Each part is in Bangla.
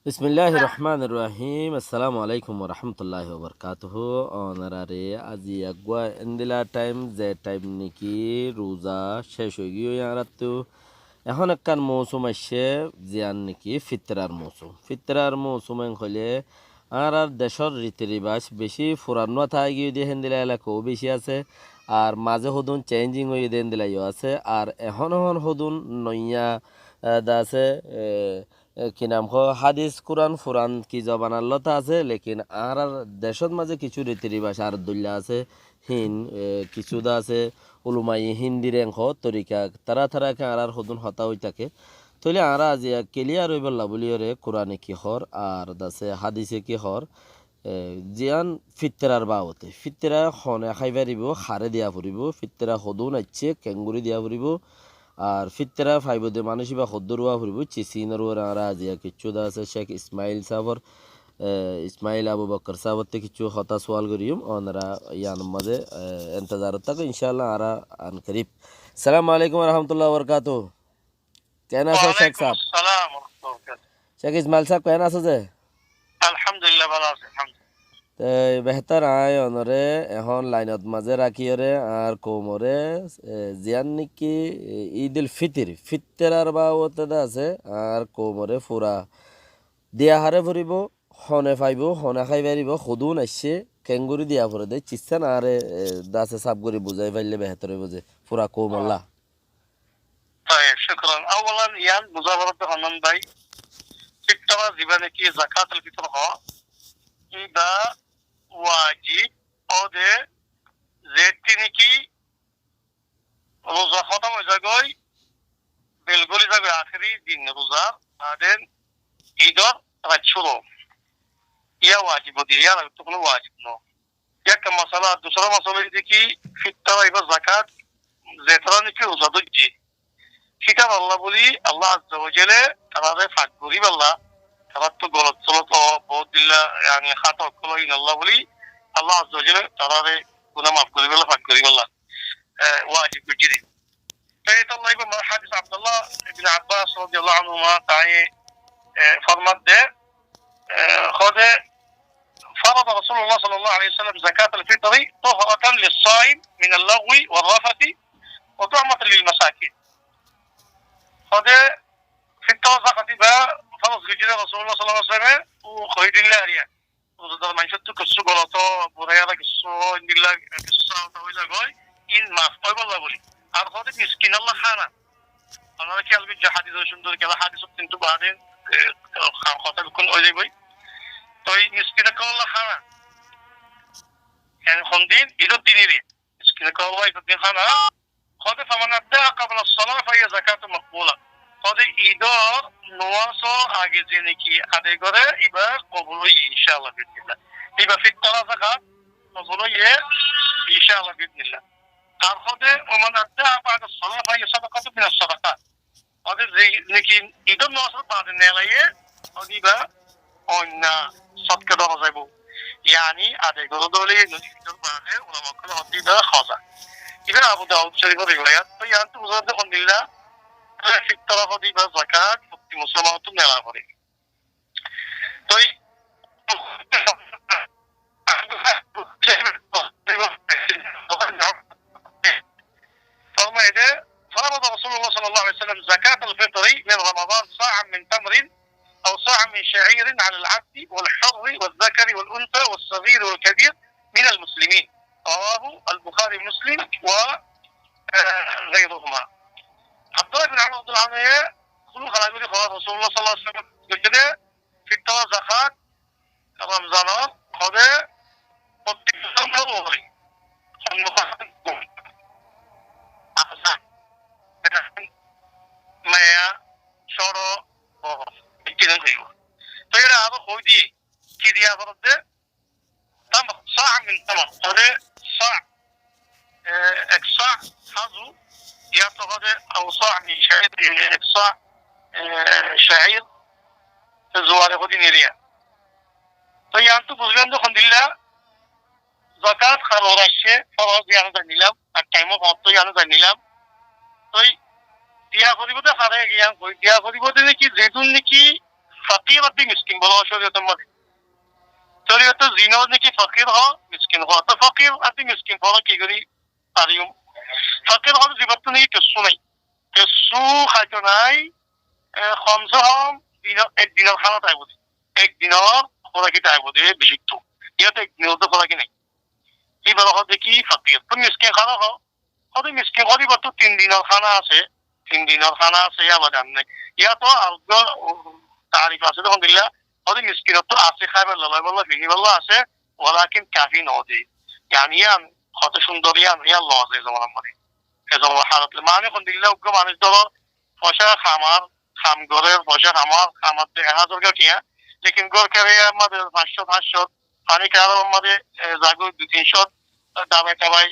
বিসমিল্লাহির রহমানির রহিম আসসালামু আলাইকুম ওরহমতুল্লাহি ওবরকাতুহু অনারারে আজি আগুয়া এন্দিলা টাইম যে টাইম নাকি রোজা শেষ হয়ে গিয়ে ইয়ারাতো এখন একখান মৌসুম আসছে জিয়ান নাকি ফিতরার মৌসুম হলে আর দেশের রীতি রিবাজ বেশি ফুরানো থাই গিয়ে দিয়ে হেন্দিলা এলাকাও বেশি আছে আর মাঝে হদুন চেঞ্জিং হয়ে দিয়ে হেন্দিলাইও আছে আর এখন হদুন নইয়া দা আছে কি নাম হাদিস কুরআন ফুরান কি জবান আল্লাহ আছে লেকিন আর দেশত মাঝে কিছু রীতি রিবাজ আর দুল্লা আছে হিন কিছু দা আছে উলুমাই হিন্দির অংশ তরিকা তারা আর হদুন হতা হই থাকে তইলে আর আজি ক্লিয়ার হইবার লাবলিয়রে কোরআনে কি হর আর দাসে হাদিসে কি হর জিয়ান ফিতরার বাওতে ফিতরা খনে খাইবারিব খারে দিয়া ফুরিব ফিতরা হদুন আইছে কেঙ্গুরি দিয়া ফুরিব আর ফিতরা ফাইবদে মানুষ বা হদ্দরুয়া ফুরিব চিসিনর আর আজিয়া কিচ্ছু দা আছে শেখ ইসমাইল সাহর ইসমাইল আবু বকর সাহবতে কিছু হতা সোয়াল করিম ওনারা ইয়ান মাঝে এন্তজারত থাকো ইনশাআল্লাহ আরা আন করিব আসসালামু আলাইকুম রহমতুল্লাহ বরকাতু কেন আছো শেখ সাহেব শেখ ইসমাইল সাহেব কেন আছো যে আলহামদুলিল্লাহ ভালো আছি বেহতার আয় অনরে এখন লাইনত মাঝে রাখিয়রে আর কোমরে জিয়ান নাকি ঈদ উল ফিতরার বা ওতে আছে আর কোমরে ফুরা দিয়া হারে ফুরিব হনে ফাইব হনে খাই পারিব সদুন আসছে কেঙ্গুরি দিয়া ফুরে দে চিচ্ছান আরে দাসে সাপ করে বুঝাই পাইলে বেহতরে বুঝে ফুরা কোমল্লা طيب شكرا اولا يان مزاورة هنن باي فكرة زبانة كي زكاة الفطر ها إذا واجب او ده زيتيني كي روزا ختم হয়ে যাগই বেলগলি যাবে আখরি দিন রোজা بعدين ঈদর রাত শুরু ইয়া ওয়াজিব দিয়া তো কোনো ওয়াজিব নো এক মাসালা দুসরা মাসালা দেখি ফিতরা এবার যাকাত যেতরানি কি রোজা দইছি শিকার আল্লাহ বলি আল্লাহ আজ্জা ওয়াজালে তারারে ফাক করি আল্লাহ তারা তো গলত চলত বহুত দিল্লা yani খাতা অক্ষর ইন আল্লাহ বলি আল্লাহ আজ্জা ওয়াজালে তারারে গুনাহ মাফ করি আল্লাহ ফাক করি আল্লাহ ওয়াজিব করি তাই তো আল্লাহ ইবনে হাদিস আব্দুল্লাহ ইবনে আব্বাস রাদিয়াল্লাহু আনহুমা তাই ফরমাত দে খোদে فرض رسول الله صلى الله عليه وسلم زكاة الفطر طهرة للصائم من اللغو والرفث وطعمة للمساكين خده في التوزع خطيبها فرض جديد رسول الله صلى الله عليه وسلم وخيد الله يعني وزدر من شدت كسو غلطة بريادة كسو إن الله كسو وتويزا قوي إن ما أفضل الله بولي هذا خده مسكين الله خانا أنا لكي ألبي جا حديث وشندر كذا حديث وقتنتو بعدين خاطر بكون أولي بوي طيب مسكينك الله خانا يعني خندين إذا الدينيري مسكينك الله إذا الدين خانا خده فمن أداها قبل الصلاة فهي زكاة مقبولة خده إدار نواسو آگه زینکی عده گره ایبا قبولوی انشاءالله بإذن الله ایبا في الطرازقات قبولوی انشاءالله بإذن الله আর خده ومن أداها بعد الصلاة فهي صدقة من الصدقات خده زینکی إدار نواسو بعد النيلية خده ایبا অন্য صدقة دارا زيبو يعني عده گره دولی إدار بعد علماء كل هدي ده خاصة إذا أبو داود شريف الروايات فيانت وزارة الحمد لله في الطرف دي بس زكاة في مسلمات من الأخرين طيب فما إذا فرض رسول الله صلى الله عليه وسلم زكاة الفطر من رمضان صاعا من تمر أو صاعا من شعير على العبد والحر والذكر والأنثى والصغير والكبير من المسلمين رواه البخاري ومسلم وغيرهما عبد الله بن عمر رضي الله عنه خلوق على يقول خلاص رسول الله صلى الله عليه وسلم قلت في التوازخات رمضان خذ قطيب ضروري مايا شورو كده غيره فيرا هذا خودي كده يا فرد تمر صاع من تمر هذا صاع اكصاع حظو يعتقد او صاع من شعير اكصاع شعير الزوار خودي نيريا তো ইয়ান্তু বুঝলেন তো আলহামদুলিল্লাহ যাকাত খরচ আসছে ফরজ ইয়ানো জানিলাম আর টাইমও কত ইয়ানো জানিলাম তো দিয়া করিব তো হারে গিয়া কই দিয়া করিব যে কি যেতুন নাকি فقير أدي مسكين بلا شريعة المدي شريعة الزنا نكي فقير ها مسكين ها فقير أدي مسكين فلا كي غري أريوم فقير هذا زبطني كسوني كسو خاتناي خمسة هم دينار एक दिनार खाना चाहिए बोले एक दिनार खोला की चाहिए बोले बिशिक्तो या तो एक दिनार तो खोला की नहीं ये बड़ा होता है कि फकीर तो मिस्किन खाना हो होते मिस्किन होती बात तो 3 दिनार खाना से या बजान नहीं या तो आपको तारीफ आसे तो हम दिल्ला होते मिस्किन तो आसे खाए बल्ला बल्ला फिनी बल्ला आसे वलाकिन काफी नौदी यानी यान होते सुंदरियान या लॉज है ज़माना मरी है ज़माना हालत ले माने हम दिल्ला उनको माने तो फौशा खामार খাম ঘরের বসে খামার হাজার কিয়া লেকিন গড় করে আমাদের 500 পানি কারো আমাদের জাগো 200-300 দাবাই টাবাই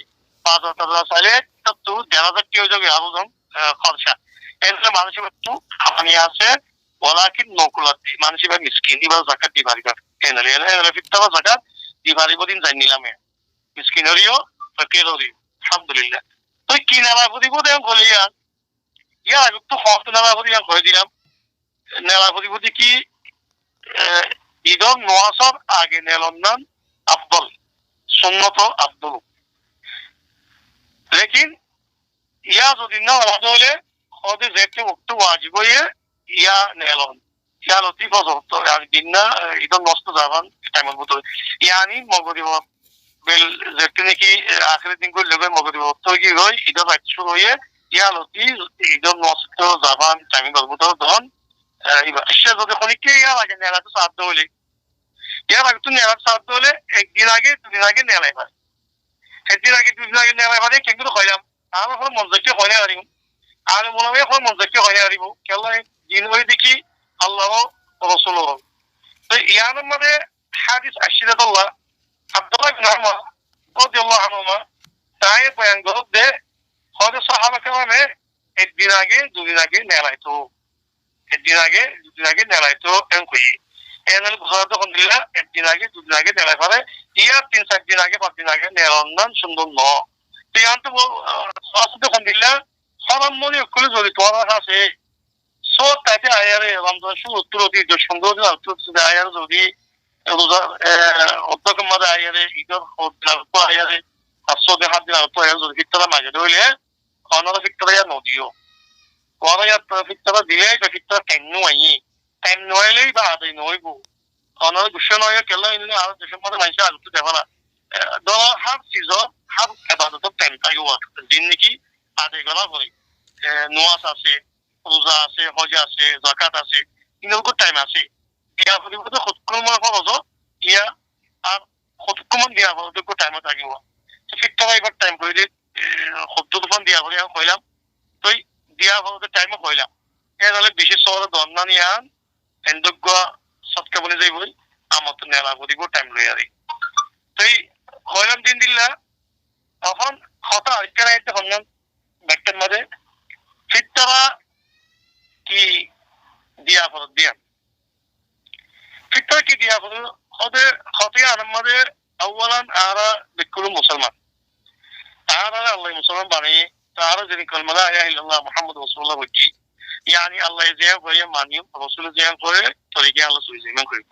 5,000 চাইলে তো 1,000 কি হয়ে যাবে আরো জন খরচা এর মানুষের একটু খামানি আছে ওলাকিন নকুলাতি মানুষের মিসকিন দিবা যাকাত দিবারিবা এনারে এনারে ফিতরা যাকাত দিবারিব দিন যাই নিলামে মিসকিনরিও ফকিররিও আলহামদুলিল্লাহ তো কি নামা বুদিব দেন বলিয়া ইয়া একটু হস্ত নামা বুদিয়া কই দিলাম নেলা বুদি কি ঈদর নোয়াসর আগে নেলন্নান আফদল সুন্নত আফদল লেকিন ইয়া যদি না হলে হদে যেতে উক্ত ওয়াজিব হয়ে ইয়া নেলন ইয়া লতি ফজর আর দিনা ঈদর নষ্ট যাবান টাইমের মতো ইয়ানি মগরিব বেল যেতে নাকি আখের দিন করে লগে মগরিব তো কি হয় ঈদর শুরু হয়ে ইয়া লতি ঈদর নষ্ট যাবান টাইমের মতো ধন সে যদি খনিকে ইয়া লাগে নেলা তো সাধ্য হলে ইয়া লাগে তো নেলা সাধ্য হলে একদিন আগে 2 দিন আগে নেলাই পারে একদিন আগে 2 দিন আগে নেলাই পারে কিন্তু কইলাম আমার কোনো মনজকে হয় না আরিম আর মনে হয় কোনো মনজকে হয় না আরিম কেলা দিন ওই দেখি আল্লাহ রাসূল তো ইয়ার মধ্যে হাদিস আশিরাতুল্লাহ আব্দুল্লাহ ইবনে উমর রাদিয়াল্লাহু আনহুমা তাই বয়ান করতে হযরত সাহাবা কেরামে একদিন আগে 2 দিন আগে নেলাই তো একদিন আগে 2 দিন আগে নেলাই তো এনকই এনাল বুঝাতে কোন দিলা একদিন আগে 2 দিন আগে নেলাই পারে ইয়া 3-4 দিন আগে 5 দিন আগে নেলন্দান সুন্দর ন তো ইয়ান তো সাথে কোন দিলা হারাম মনে করে যদি তোমার কাছে সো তাতে আয়ারে রমজান শুরু উত্তর দিয়ে সুন্দর দিন উত্তর আয়ারে যদি রোজা অত্যক মাদা আয়ারে ঈদর তো আয়ারে 500 দিন হাত দিন তো আয়ারে যদি ফিতরা মাগে দইলে খানার ফিতরা ইয়া নদিও ওরা ফিতরা দিলে ফিতরা কেন আই কেন নইলেই বা আদাই নইবো খানার গুছে নয় কেলা ইনি আর দেশের মধ্যে মাইসা আলু দেখালা দ হাফ সিজন হাফ ইবাদত টাইম তাইও দিন নাকি আদায় করা হয় নোয়াজ আছে রোজা আছে হজ আছে যাকাত আছে ইনকো টাইম আছে ইয়া হলিবতে খুদকুমা ফরজ ইয়া আর খুদকুমা দিয়া হলতে কো টাইম থাকিব তো ফিতরা এবার টাইম কইলে খুদকুমা দিয়া হলে কইলাম তো দিয়া হলতে টাইম কইলাম এনালে বিশেষ সর দন্নানিয়ান এন্ডগা সৎকা বলে যাই বই আমত নেলা বদিব টাইম লই আরি তাই কইলাম দিন দিল্লা তখন কথা আইকানা আইতে হন্নান ব্যাকটের মধ্যে ফিতরা কি দিয়া ফরত দিয়া ফিতরা কি দিয়া ফরত হদে খতিয়া আমাদের আউয়ালান আরা বিকুল মুসলমান আরা আল্লাহ মুসলমান বানি তারা যিনি কলমা লা ইলাহা ইল্লাল্লাহ মুহাম্মাদুর রাসূলুল্লাহ বলছি يعني الله يجزيه وهي مانيو رسول الله قوي طريقه الله سوي من كوي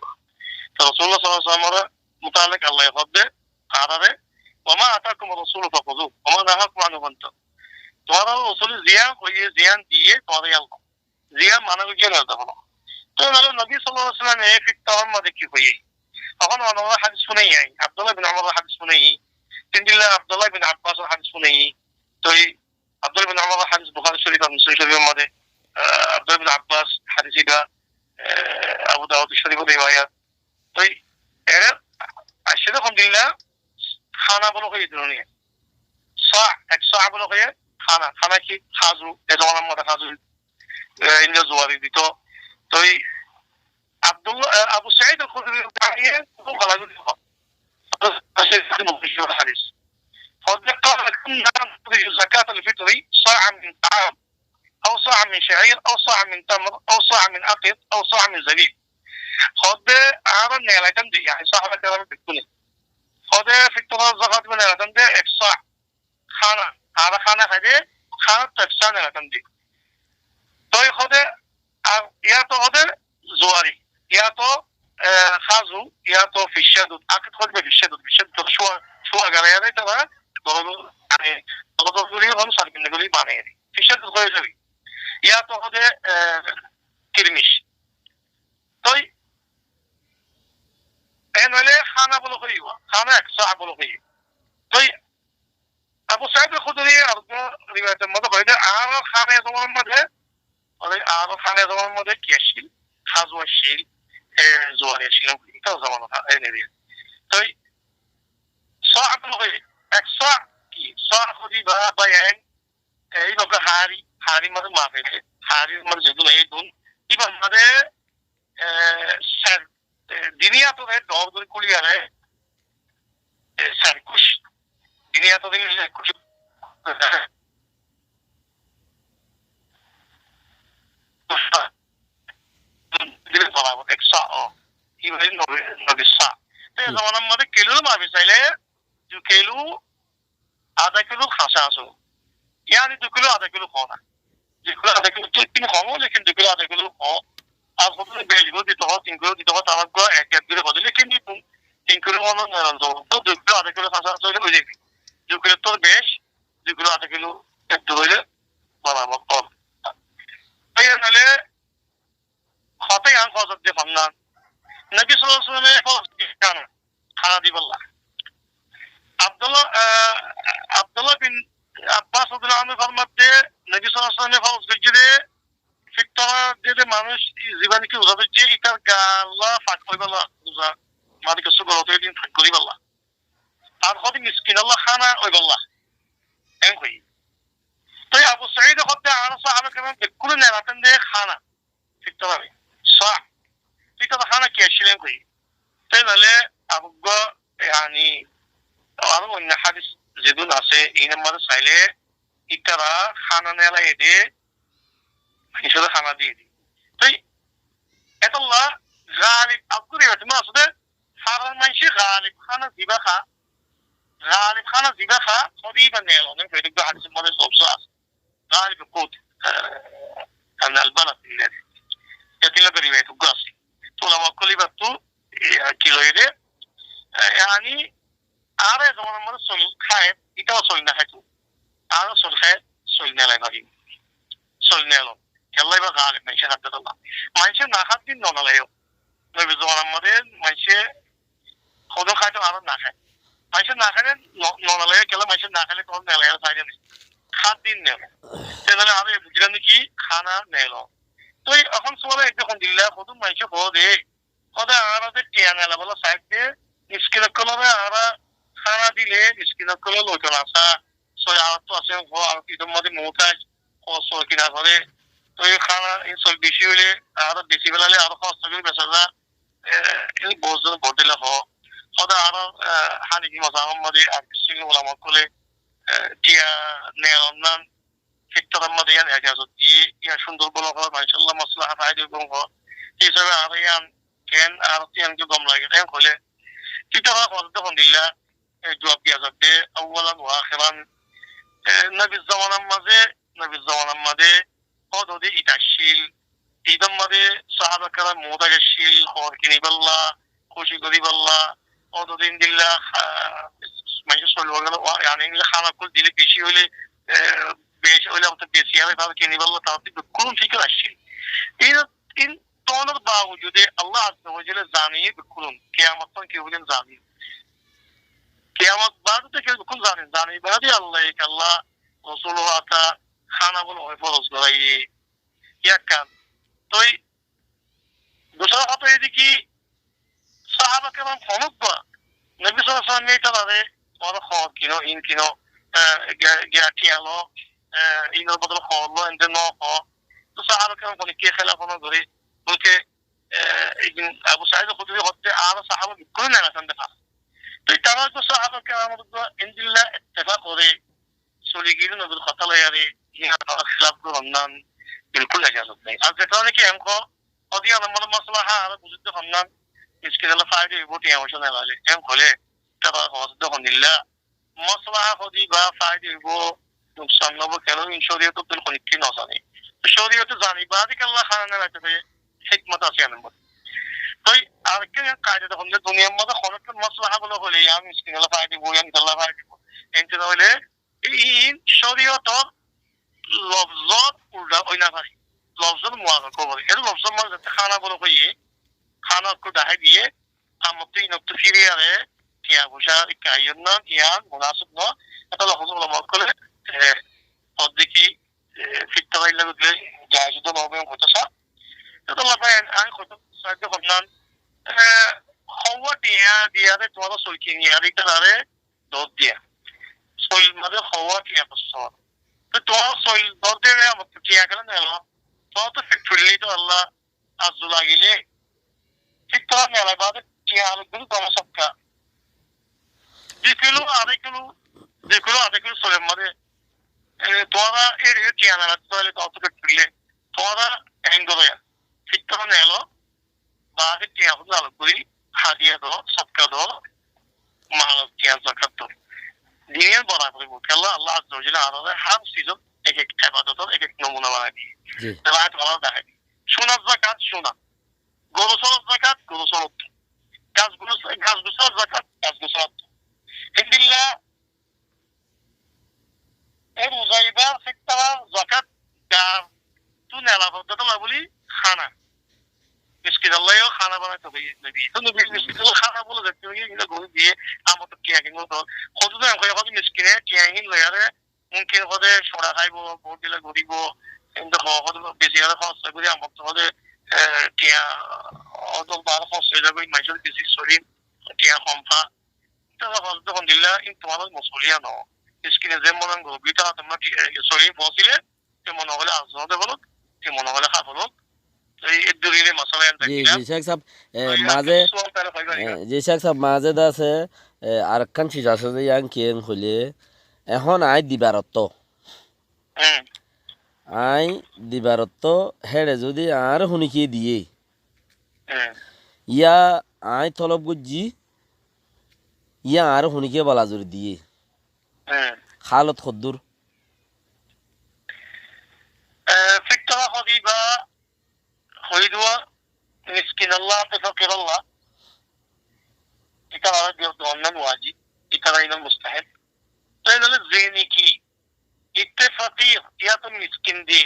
رسول الله صلى الله عليه وسلم متعلق الله يفضل عربه وما اتاكم الرسول فخذوه وما نهاكم عنه فانتهوا তোমার রসুল জিয়ান কইয়ে জিয়ান দিয়ে তোমাদের আলকো জিয়ান মানে গিয়ে না তখন তো হলো নবী সাল্লাল্লাহু আলাইহি ওয়াসাল্লাম এই ফিতরার মধ্যে কি হই তখন ওনারা হাদিস শুনাই আব্দুল্লাহ বিন উমর হাদিস শুনাই তিনদিল্লাহ আব্দুল্লাহ বিন আব্বাস হাদিস শুনাই তো আব্দুল্লাহ বিন উমর হাদিস বুখারী শরীফ আর মুসলিম শরীফের মধ্যে আব্দুল্লাহ বিন আব্বাস হাদিসটা আবু দাউদ শরীফের রিওয়ায়াত তো এর আশিরা আলহামদুলিল্লাহ খানা বলো হই ধরনের এক সাহ বলো হই খানা কি খাজু এই জমানার মধ্যে খাজু ইন্দ্র জোয়ারি দিত তো আব্দুল্লাহ আবু সাঈদ আল-খুদরি দাঁড়িয়ে খুব ভালো দিত الحديث فذكر كنا نخرج زكاة الفطر صاعا من طعام أو صاعا من شعير أو صاعا من تمر أو صاعا من أقط أو صاعا من زبيب خد عارن نيلاتن دي يعني صاحب كلام بتقول خد فطر الزكاة من نيلاتن دي إفصاع خانة هذا خانة هذه خانة تفصيل نيلاتن دي তো খদে আর ইয়া তো খদে জোয়ারি ইয়া তো খাজু ইয়া তো ফিশাদুত আকিদ করবে ফিশাদুত শোয়া গারে আরে তারা দরদ মানে দরদগুলি হল সার্কিনগুলি বানিয়ে ফিশাদুত হয়ে যাবে ইয়া তো হবে কিরমিশ তো এন হলে খানা বলো হইবা খানা একশো বলো হই তো আবু সাইদ খুদরি আর রিওয়ায়াতের মধ্যে কইতে আর খানা তোমার মধ্যে আর খানা তোমার মধ্যে কেশিল খাজু শিল জোয়ারে শিল এটাও জামানো এনে দিয়ে তো صعب الغير صع কি صع خدي بقى بيان يبقى حاري مر ما في حاري مر جدول اي دون يبقى مر سر دنيا تو ہے دور دور کلی ہے سر کچھ دنیا تو دن کچھ দিলে বলা এক صع يبقى نو صع তে জামানার মধ্যে কিলো মা চাইলে 2 কিলো আধা কিলো খাসা আসো يعني 2 কিলো আধা কিলো খাওয়া 2 কিলো আধা কিলো তো তিন খাওয়া लेकिन 2 কিলো আধা কিলো খাওয়া আর কত বেশ গো দিতে হয় 3 কিলো দিতে হয় তার গো এক এক কিলো বদলে लेकिन 3 কিলো মন না তো 2 কিলো আধা কিলো খাসা আসো হয়ে যাবে 2 কিলো তো বেশ 2 কিলো আধা কিলো একটু হইলে বরাবর কর তাই নালে খাতে আন ফজত দে ফান্না নবী সাল্লাল্লাহু আলাইহি ওয়াসাল্লামের ফজত কেন খানা দিবাল্লাহ আব্দুল্লাহ বিন আব্বাস রাদিয়াল্লাহু আনহু ফরমাতে নবী সাল্লাল্লাহু আলাইহি ওয়াসাল্লাম ফরজ করেছে ফিতরা যে মানুষ জীবনে কি উজাবে যে ইতার গাল্লা ফাক কইবাল্লাহ উজা মাদিকে সুগর হতে দিন ফাক করিবাল্লাহ আর হদি মিসকিন আল্লাহ খানা কইবাল্লাহ এন কই তো আবু সাঈদ হতে আর সাহাবা কেরাম বিকুল নেরাতেন দে খানা ফিতরা সা ফিতরা খানা কি আসলেন কই তাই বলে আবু يعني আরো অন্য হাদিস যেগুলো আছে এই নম্বরে চাইলে ইতারা খানা নেলা এদে হিসেবে খানা দিয়ে দিই তাই এতল্লাহ গালিব আব্দুর রিওয়ায়াত আছে সাধারণ মানুষ গালিব খানা দিবা খা সবই নেলো না ফেরক হাদিসের মধ্যে সবস আছে গালিব কোট আন আলবালাত الذي يتلقى روايته قاسي طول ما كلبته كيلو يده يعني আরে যখন আমরা চল খায় এটাও চল না খাইতো আরো চল খায় চল না লাগে চল না এলো খেলাই বা গালে মানুষের হাতে তো না মানুষের না হাত দিন নলালেও নবী যখন আমাদের মানুষে খোদো খাইতো আরো না খায় মানুষের না খাইলে নলালে খেলা মানুষের না খাইলে তখন নেলে চাইলে খাত দিন নেল সেখানে আরো বুঝলেন কি খানা নেলো তো এখন সবাই একদম দিল্লা খোদো মানুষে খোদ দে খোদা আরো টিয়া নেলা বলো সাইড দিয়ে মিসকিন কলমে আরা খানা দিলে মিসকিন কল লোকজন আসা সই আর তো আছে আর ইদের মধ্যে মৌতাজ খরচ কিনা করে তো এই খানা এই সব বেশি হলে আরো বেশি বেলালে আরো খরচ থাকলে বেচারা এই বোঝন বদলে হ সদা আরো হানি কি মজা মধ্যে আর কিছু ওলামা করলে টিয়া নেয়ন ফিক্তরের মধ্যে ইয়ান এজাজত দিয়ে ইয়া সুন্দর বলা হয় মাশাআল্লাহ মাসলাহা ফায়দা গম হয় হিসাবে আর ইয়ান কেন আর তিয়ানকে গম লাগে তাই হলে ফিক্তরা খরচ দিল্লা জবাব দিয়া যাবে আউয়ালান ওয়া আখিরান নবী জামানার মাঝে পদে ইতাশিল ইদম মাঝে সাহাবা কারাম মুদাশিল হর কিনিবাল্লাহ খুশি করিবাল্লাহ পদদিন দিল্লা মানে সলওয়াগাল يعني খানা কুল দিলে বেশি হলে অত বেশি হবে তাহলে কিনিবাল্লাহ তাহলে কোন ফিকর আসছে ইন তোনার বাওজুদে আল্লাহ আযজা ওয়া জাল্লা জানিয়ে বিকুলুন কিয়ামত কি হলেন জানিয়ে কিয়ামত বাদে কেউ কোন জানে বাদে আল্লাহ রাসূল আতা খানা বলে হয় ফরজ করাই ইয়াকান তোই দুসরা কথা এদিকে সাহাবা কেরাম ফনবা নবী সাল্লাল্লাহু আলাইহি ওয়াসাল্লাম এটা বাদে ওরা খাওয়া কিনো ইন কিনো গিয়াটি আলো ইনোর বদল খাওয়ালো এন্ড নো তো সাহাবা কেরাম কোন কি খেলা কোন ধরে বলকে একদিন আবু সাঈদ খুদরি হতে আর সাহাবা কোন না রাখেন দেখা তো তারা তো সাহাবা কেরাম ইনদিল্লাহ ইত্তেফাক করে চলে গেল নবীর কথা লয়ারে ইহা খিলাফ করনান বিলকুল ইজাজত নাই আর যেটা নাকি এমকো অদিয়া নম্বর মাসলাহা আর বুঝতে হন্নান মিসকিনাল ফায়দা ইবুটি এমশন লালে এম হলে তারা হযরত হনিল্লাহ মাসলাহা হদি বা ফায়দা ইবু নুকসান নব কেন ইনশরিয়ত তুল খনিকি নসানি শরীয়তে জানি বাদিক আল্লাহ খানা রাখতে হিকমত আছে এর মধ্যে কায়দা তখন যে দুনিয়ার মধ্যে খরচ মাসলাহা বলে হলে ইয়া মিসকিন হলে ফায়দা দিব ইয়া ইনশাআল্লাহ ফায়দা দিব এনতে হলে এই শরীয়তর লফজত উল্টা ওই না পারি লফজত মুআফা কবর এর লফজত মানে খানা বলে হইয়ে খানা কো দাহাই দিয়ে আমতে ইনতে ফিরিয়ারে টিয়া বুশা কায়ন না টিয়া মুনাসিব না এটা লফজ বলে মত করে অদ্দিকি ফিটটা বাইলা গলে জায়জুদ হবে হতাসা এটা লাফায় আই কত সাহায্য করনান হওয়া দিয়া রে তোমার সইকে নিয়ে আর এটা আরে দোদ দিয়া সইল মাঝে হওয়া টিয়া বছর তো তোমার সইল দোদ দিয়ে আমার টিয়া কেন নেল তো তো ফিটফুলি তো আল্লাহ আজু লাগিলে ঠিক তো নেলা বাদে টিয়া আলগুলো তোমার সবকা 2 কিলো আধা কিলো সলের মাঝে তোরা এর টিয়া না তাহলে তো অত ফিটফুলি তোরা এঙ্গোয়া ঠিক তো নেল বাদে টিয়া হলো আলগুলি হাদিয়া দো সবকা দো মাল টিয়া জাকাত দো দিনের বড় করে বলতে আল্লাহ আজ্জা ওয়াজাল্লা আমাদের হার সিজন এক এক ইবাদত এক এক নমুনা বানাই দিয়ে রাত বলা দেখাই সোনার জাকাত সোনা গরু সরত জাকাত গরু সরত গাছগুলো জাকাত গাছগুলো সরত ইনদিল্লাহ এর উজাইবা ফিতরা জাকাত গার তু নেলা পদ্ধতি বলি খানা মিসকিন আল্লাহও খানা বানাইতে হবে নবী তো নবী মিসকিন খানা বলে দেখতে হবে এটা গরু দিয়ে আমার তো টিয়া কিনবো তো কত দিন কত মিসকিনে টিয়া কিন লয়ারে মুমকিন হতে সোনা খাইবো ভোট দিলে গরিব কিন্তু কত বেশি আর খরচ করে আমার তো হতে টিয়া অত বার খরচ হয়ে যাবে মাইসের বেশি শরীর টিয়া কমফা তারা হজ যখন দিলা কিন্তু তোমার মসলিয়া ন মিসকিনে যে মনে গরিবটা তোমরা শরীর পৌঁছিলে সে মনে হলে আজতে বলো সে মনে হলে খা বলো মাঝে আছে আর একখান চিজ আছে যে ইয়াং কেন হইলে এখন আই দিবারত্ব হেড়ে যদি আর শুনিকি দিয়ে ইয়া আই তলব গুজি ইয়া আর শুনিকে বলা জোর দিয়ে খালত খদ্দুর ফিকরা হদিবা হইদুয়া মিসকিন আল্লাহ তফকির আল্লাহ এটা আর দিও দন্নান ওয়াজিব এটা রাইনা মুস্তাহিব তাইলে জেনি কি ইত্তেফাকি ইয়াতুন মিসকিন দি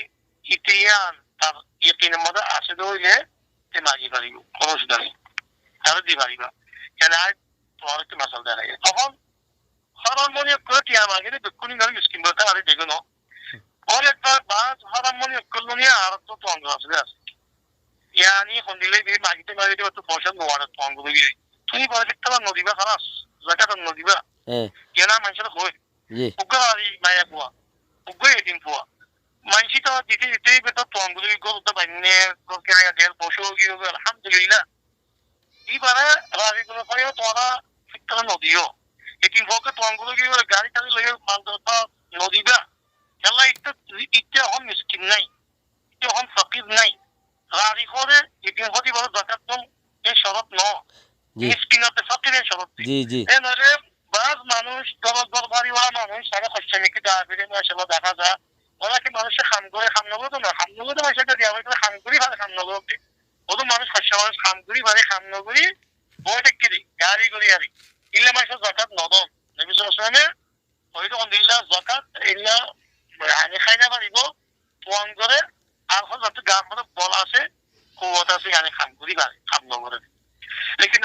ইতিয়ান তার ইয়াকিন মধ্যে আসে দইলে তে মাগি পারিব খরচ দাঁড়ি তার দি পারিবা কেন আর তোমার কি মাসাল দাঁড়ায় তখন হারাম মনে করে টিয়া মাগিলে দুকুনি না মিসকিন বলতে আরে দেখো না और एक बार बात हमारा मन कलोनी आरत तो अंग আছে यानी হন্দিলে বি মাগিতে মাগিতে তো পয়সা নোয়ার তো অঙ্গ বি তুমি বলে দিতে নদীবা খালাস জাকাত নদীবা কেনা মানুষের হয় জি উগারি মায়া কুয়া উগাই দিন কুয়া মানুষ তো দিতে দিতে বেটা তো অঙ্গ বি গো তো বাইনে তো কেনা গেল পশু গিয়ে আলহামদুলিল্লাহ এবারে রাজি গুলো পরে তোরা ফিক্তরা নদীও এটি ভোকে তো অঙ্গ গিয়ে গাড়ি টাড়ি লয়ে মাল তো নদীবা يلا يتهم مسكين ناي يتهم فقير ناي غاري خوده يمكن هدي برضه زكاتهم ايه شرط نو مسكين فقير ايه شرط জি জি انا بعض মানুষ দরবারি ওয়া মানুষ সারা খরচামিকে দাবিরে মাশাআল্লাহ দেখা যায় ওনাকে মানুষ খামনগো তো না খামনগো তো মাশাআল্লাহ দিয়া হয় খামগুরি ভালো খামনগো ওদের মানুষ খামগুরি ভালো খামনগরি বইতে কি গাড়ি গড়ি আরি ইল্লা মাশা যাকাত নদম নবী সাল্লাল্লাহু আলাইহি ওয়াসাল্লাম হয়তো দিল্লাহ যাকাত ইল্লা يعني খাইনা পারিব তোয়ান করে আর হযরত গাম মধ্যে বল আছে কুওয়াত আছে يعني খামগুরি পারে খাম নগরে लेकिन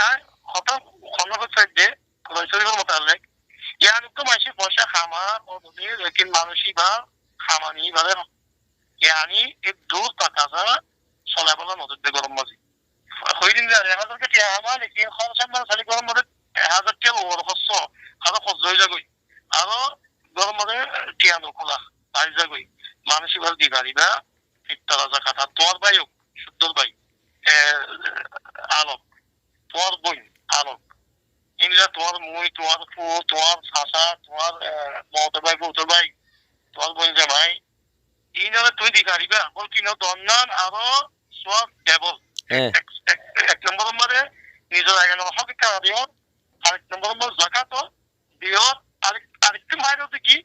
কথা খনক হচ্ছে যে রসুলের মোতাবেক يعني তো মাসে পয়সা খামার ও দুনিয়া लेकिन মানুষই বা খামানি বারে يعني এক দূর টাকা সলাবলা নদীতে গরম মাঝি হইদিন যায় হাজার কে আমার लेकिन খরচ আমার খালি গরম মধ্যে হাজার কে ওর খরচ আর খরচ হয়ে যাবে আর গরম মধ্যে টিয়ানো খোলা আইজাগই মানুষই ভালো দি পারিবা ফিতরা যাকাত তোর ভাই শুদ্ধর ভাই আলম তোর বই আলম ইনলা তোর মুই তোর ফু তোর সাসা তোর মত ভাই ফুত ভাই তোর বই জামাই ইনারে তুই দি পারিবা বল কিনো দন্নান আরো সব দেবল এক নম্বর মধ্যে নিজের আগে নম্বর হকিকা দিও আরেক নম্বর মধ্যে যাকাত দিও আরেকটি মাইর কি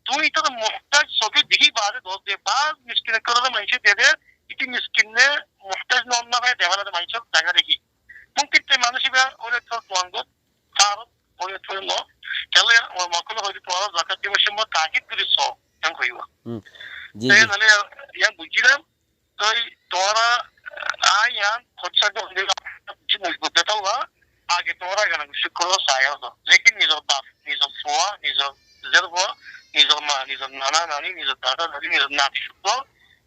তুই তো মুহতাজ সবই দিহি বাজে দোষ দে বাজ মিসকিনে করে মানুষে দে দে ইতি মিসকিনে মুহতাজ নন না হয় দেওয়ালে মানুষের জায়গা দেখি মুমকিন তে মানুষই বা no kala o makolo hoy to zakat dibe সময় তাকিদ করে সব কেন কইবা জি তাই জি নালে ইয়া বুঝিলাম তাই তোরা আয়ান খরচা করে মজবুত দেতাওয়া আগে তোরা কেন শুক্র সায়া তো লেকিন নিজের বাপ নিজের ফুয়া নিজের জেরবো নিজের মা নিজের নানা নানি নিজের দাদা দাদি নিজের নাতি শুক্র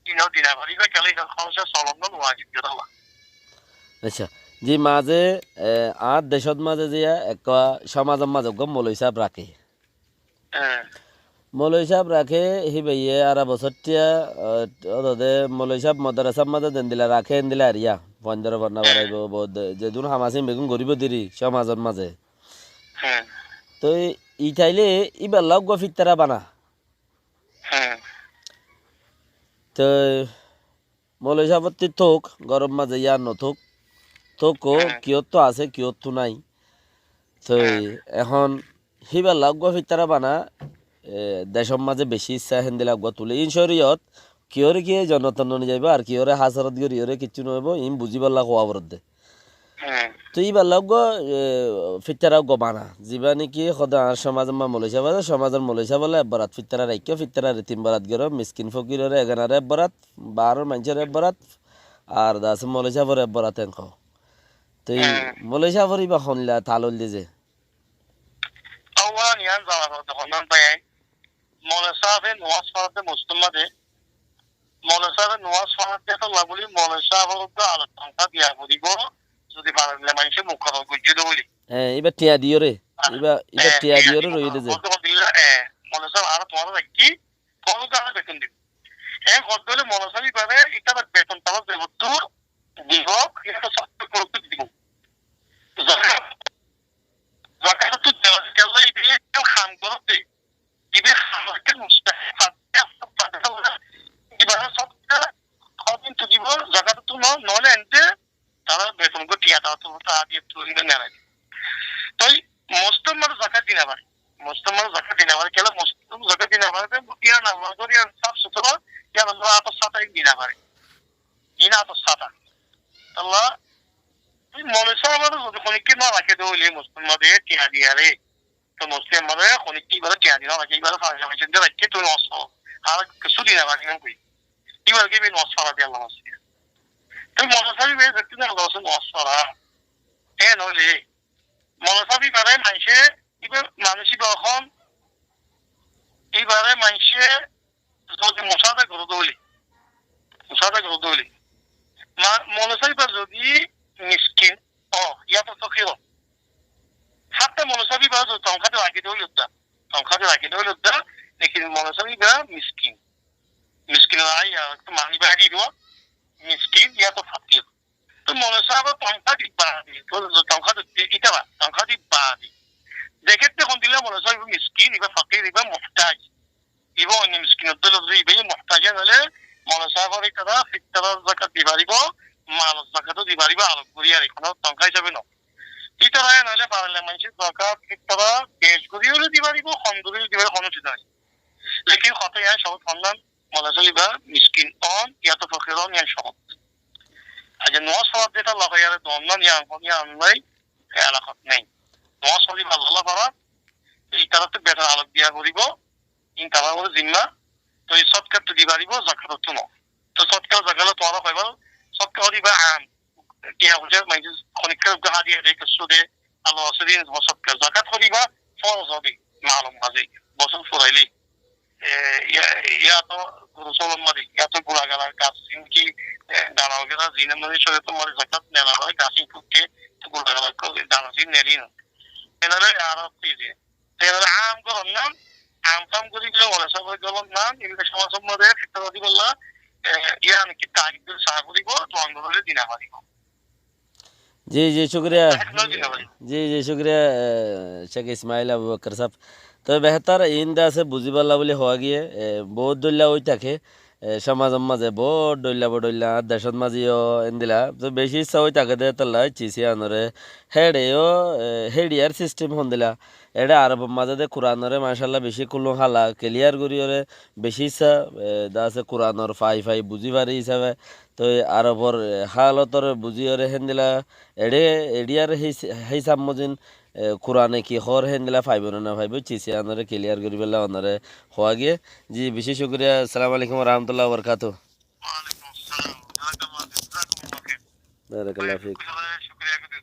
ইনো দিনা বাড়িবে কেলে খরচা সলম্বন ওয়াজিব দেতাওয়া আচ্ছা জি মাঝে আর দেশত মাঝে যে এক সমাজের মাঝে গম মৌলই সাহেব রাখে হ্যাঁ মৌলই সাহেব রাখে হি ভাইয়ে আর বছরটিয়া ওদে মৌলই সাহেব মাদ্রাসার মাঝে দেন দিলা রাখে এন দিলা আরিয়া পঞ্জর বন্যা বাড়াইব যেদিন হামাসিন বেগুন গরিব দিরি সমাজের মাঝে হ্যাঁ তো ই চাইলে ইবার লাগ গো ফিত্তারা বানা হ্যাঁ তো মৌলই সাহেবত্তি থোক গরম মাঝে ইয়ার নথোক থোকো কিয়ত তো আছে কিয়ত তো নাই তো এখন হিবার লাগ গো ফিত্তারা বানা দেশের মাঝে বেশি ইচ্ছা হেন্দি লাগব তুলে ইন শরীয়ত কিয়রে কি জনতন নিয়ে যাইব আর কিয়রে হাজারত গিয়ে ইয়রে কিচ্ছু নহব ইম বুঝিবার লাগ হওয়া বরদে তো ইবার লাগ ফিত্তারা গো বানা যিবা নাকি সদা আর সমাজের মা মলৈসা বাজে সমাজের মলৈসা বলে এবারাত ফিত্তারা রাইক্য ফিত্তারা তিন বারাত গের মিসকিন ফকিরের এগানারে এবারাত বারোর মানুষের এবারাত আর দাস মলৈসা বর এবারাত এনখ তো মলৈসা বর ইবা শুনলা তালল দিছে أولا ينزل هذا بيان مولسافة نواس فرد مسلمة مولسافة نواس فرد الله بولي مولسافة رد على التنقاد يا بولي بو যদি পারেন লমান সে মুখর গুজিদ বলি এবার টিয়া দিও রে এবার টিয়া দিও রে রই দিছে মনসা আর তোমার কি কোন কারণে বেতন দিব কতলে মনসাবি পারে এটা বেতন তাও দেব তো দিব এটা সত্য করতে দিব জাকাত তো দেওয়া কেলা দিয়ে খাম করতে দিবে খামকে মুস্তাহাব দিবা সব কদিন তো দিব জাকাত তো নলে এনতে তারা বেতন গো টিয়া দাও তো দিয়ে তুই না নাই তাই মুসলমান জাকাত দিনা পারে মুসলমান জাকাত দিনা পারে কেলা মুসলমান জাকাত দিনা পারে টিয়া না করে সব সুতরা ইয়া আল্লাহ আত সাতা দিনা পারে ইনা আত সাতা আল্লাহ মনসা আমাদের যদি খনিকি না রাখে দইলে মুসলমানদের টিয়া দিয়া রে তো মুসলমানদের খনিকি বলে টিয়া দিনা রাখে এবারে ফাজা মেশিন দিয়ে রাখে তুই নষ্ট আর কিছু দিনা পারে না কই এবার গিয়ে নষ্ট করা দিয়ে আল্লাহ মাসি তুই মনসাবি বেশ দেখতে না আল্লাহ নষ্ট করা নইলে মনসাবি পারে মানুষে এবার মানুষই এখন এইবারে মানুষে যদি মশাদা করে দইলে মনসাবি পার যদি মিসকিন ইয়া তো খেলো হাতে মনসাবি পার সংখ্যাতে রাখি দেওয়া লেকিন মনসাবি বা মিসকিন একটু মানি বাড়ি দেওয়া মিসকিন ইয়া তো ফাঁকিও তো মনসাবা সংখ্যা দি বাড়ি সংখ্যা দি বাড়ি দেখতে কোন দিলে মনসাবি মিসকিন ইবা ফাঁকির ইবা মুহতাজ ইবা অন্য মিসকিনের দল ইবা মুহতাজ হলে মনসাবার এটা ফিতরা যাকাত দিবারিব মাল যাকাতও দিবারিব আলোক করি আর কোনো সংখ্যা হিসাবে ন ইতারা নাহলে পারলে মানুষের যাকাত ফিতরা বেশ করিও দিবারিব খন্দুরি দিবারিব কোনো চিন্তা নাই লেকিন কত ইয়া সব খন্দান মনসাবি বা মিসকিন অন ইয়া তো ফকিরন ইয়া সব আজ নওয়াজ ফরদ যেটা লাগাইয়ারে দমনান ইয়া নাই এলাকাত নেই নওয়াজ ফরদ আল্লাহ পারা এই তারাতে বেটার আলোক দিয়া করিব ইন তারা ওর জিম্মা তো এই সৎকার তো দিবারিব জাকাত তো ন তো সৎকার জাকাত তো আরো পাইবা সৎকার দিবা আম টিয়া বুঝে মাইজ খনিকার গাহা দিয়ে দেখে সুদে আল্লাহ আসদিন সৎকার জাকাত করিবা ফরজ হবে মালুম মাঝে বছর ফুরাইলি ইয়া তো রসুল মারি ইয়া তো গুড়াগালার গাছ কি দানা वगैरह জিনে মানে চলে তো মারি জাকাত নেলা হয় গাছি ফুটে তো গুড়াগালার দানা জিন নেলি না এনারে আর তিজে এনারে আম করন না আম কাম করি গেলে ওরা সবাই গেলাম না এগুলো সমাজের মধ্যে ফিতরা দিবল্লা ইয়া কি তারিখ সাহা করিব তো আন্দোলনে দিনা পারিব जी जी शुक्रिया जी जी शुक्रिया शेख इस्माइल আবু বকর সাহেব তো বেহতার ইন্দা আছে বুঝিবাল্লা বলে হওয়া গিয়ে বহুত দল্লা ওই থাকে সমাজের মাঝে বহুত ডল্লা দেশের মাঝেও এন্দিলা তো বেশি ইচ্ছা ওই থাকে দে তাল্লা চিসি আনরে হেডেও হেডিয়ার সিস্টেম হন দিলা এটা আরবের মাঝে দে কোরআনরে মাশাল্লাহ বেশি কুলু হালা ক্লিয়ার করিওরে বেশি ইচ্ছা দা আছে কোরআনর ফাই বুঝি পারি হিসাবে তো আরবর হালতর বুঝিওরে হেন্দিলা এডিয়ার হিসাব মজিন কোরআনে কি হর হেন্দিলা ফাইব না ফাইব চিসি আনারে ক্লিয়ার করি পেলা ওনারে হওয়া গিয়ে জি বিশেষ শুক্রিয়া আসসালামু আলাইকুম রহমতুল্লাহ বরকাত ওয়ালাইকুম আসসালাম জাযাকাল্লাহু খাইর বারাকাল্লাহ ফিক শুকরিয়া করি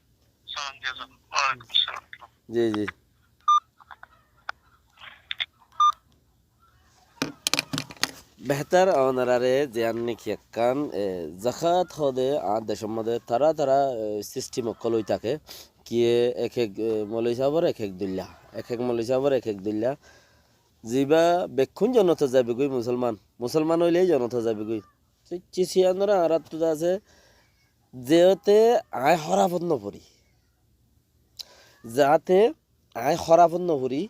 সালাম দিয়া যান ওয়ালাইকুম আসসালাম জি জি বেহতার ওনারারে যে আন্নি কিয়াক্কান জাকাত হদে আর দেশের মধ্যে তারা তারা সিস্টেম অকলই থাকে কিয়ে এক এক মলই সাবর এক এক দুল্লা এক এক মলই সাবর এক এক দুল্লা জিবা বেক্ষুন জনত যাবে গই মুসলমান মুসলমান হইলেই জনত যাবে গই চিসিয়ানরা আরাত আছে যেতে আয় হরাফত নপরি যাতে আয় হরাফত নপরি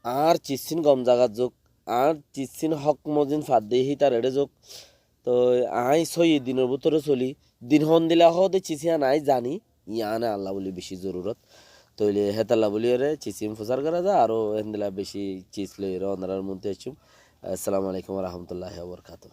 আর চিসিন গম জাগাত যোগ আর চিসিন হক মজিন ফাদ দেহি তার এড়ে যোগ তো আই সই দিনের ভিতরে চলি দিন হন দিলা হদে চিসিয়ান আই জানি ইয়ানে আল্লাহ বলি বেশি জরুরত তৈলে হেতাল্লা বলি রে চিসিম প্রচার করা যায় আরও হেন্দিলা বেশি চিজ লই রে ওনারার মধ্যে আসুম আসসালামু আলাইকুম রহমতুল্লাহ বরকাত